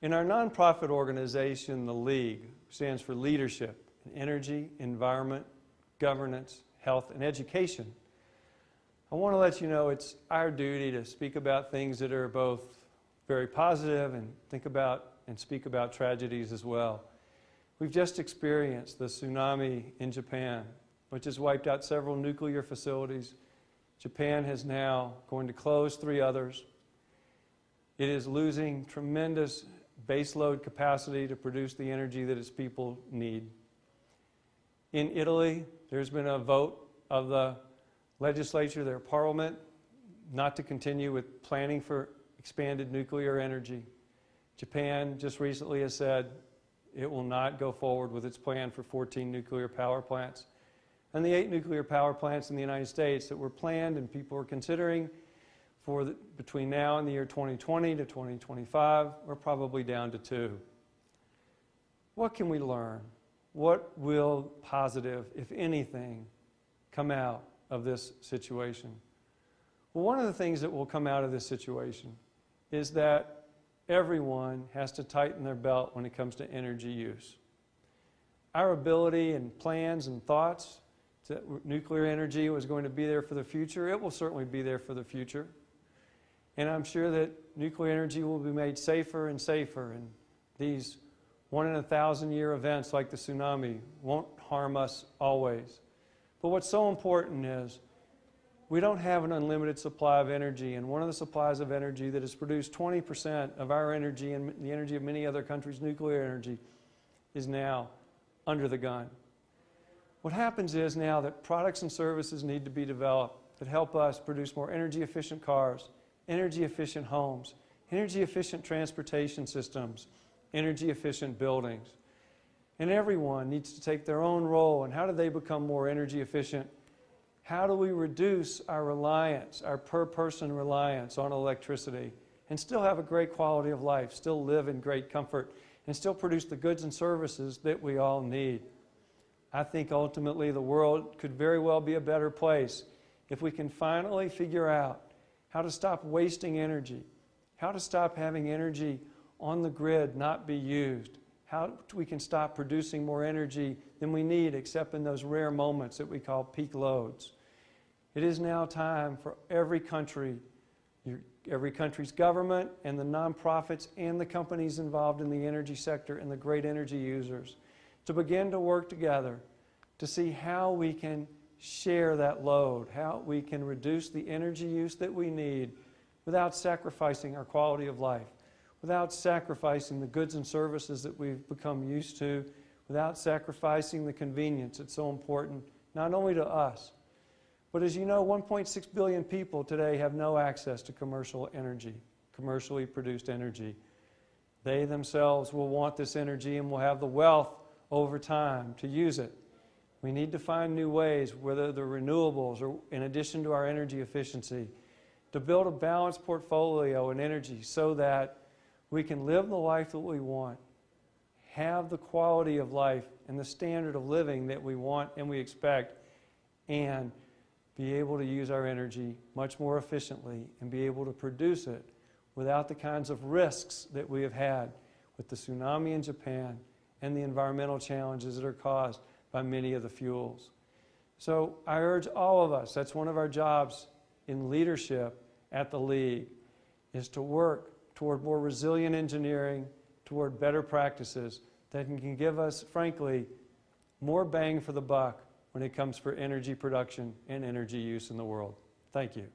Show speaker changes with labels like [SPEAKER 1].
[SPEAKER 1] In our nonprofit organization, the League stands for Leadership in Energy, Environment, Governance, Health, and Education. I want to let you know it's our duty to speak about things that are both very positive and think about and speak about tragedies as well. We've just experienced the tsunami in Japan, which has wiped out several nuclear facilities. Japan is now going to close 3 others. It is losing tremendous baseload capacity to produce the energy that its people need. In Italy, there's been a vote of the legislature, their parliament, not to continue with planning for expanded nuclear energy. Japan just recently has said it will not go forward with its plan for 14 nuclear power plants. And the 8 nuclear power plants in the United States that were planned and people were considering for between now and the year 2020 to 2025, we're probably down to 2. What can we learn? What will positive, if anything, come out of this situation? Well, one of the things that will come out of this situation is that everyone has to tighten their belt when it comes to energy use. Our ability and plans and thoughts that nuclear energy was going to be there for the future, it will certainly be there for the future. And I'm sure that nuclear energy will be made safer and safer, and these 1 in 1,000-year events like the tsunami won't harm us always. But what's so important is we don't have an unlimited supply of energy, and one of the supplies of energy that has produced 20% of our energy and the energy of many other countries' nuclear energy is now under the gun. What happens is now that products and services need to be developed that help us produce more energy-efficient cars, energy-efficient homes, energy-efficient transportation systems, energy-efficient buildings. And everyone needs to take their own role in how do they become more energy efficient? How do we reduce our reliance, our per-person reliance on electricity, and still have a great quality of life, still live in great comfort, and still produce the goods and services that we all need? I think ultimately the world could very well be a better place if we can finally figure out how to stop wasting energy, how to stop having energy on the grid not be used, how we can stop producing more energy than we need except in those rare moments that we call peak loads. It is now time for every country's government and the nonprofits and the companies involved in the energy sector and the great energy users to begin to work together to see how we can share that load, how we can reduce the energy use that we need without sacrificing our quality of life, without sacrificing the goods and services that we've become used to, without sacrificing the convenience that's so important, not only to us, but as you know, 1.6 billion people today have no access to commercial energy, commercially produced energy. They themselves will want this energy and will have the wealth over time to use it. We need to find new ways, whether they're renewables or in addition to our energy efficiency, to build a balanced portfolio in energy so that we can live the life that we want, have the quality of life and the standard of living that we want and we expect, and be able to use our energy much more efficiently and be able to produce it without the kinds of risks that we have had with the tsunami in Japan and the environmental challenges that are caused by many of the fuels. So I urge all of us, that's one of our jobs in leadership at the League, is to work toward more resilient engineering, toward better practices that can give us, frankly, more bang for the buck when it comes for energy production and energy use in the world. Thank you.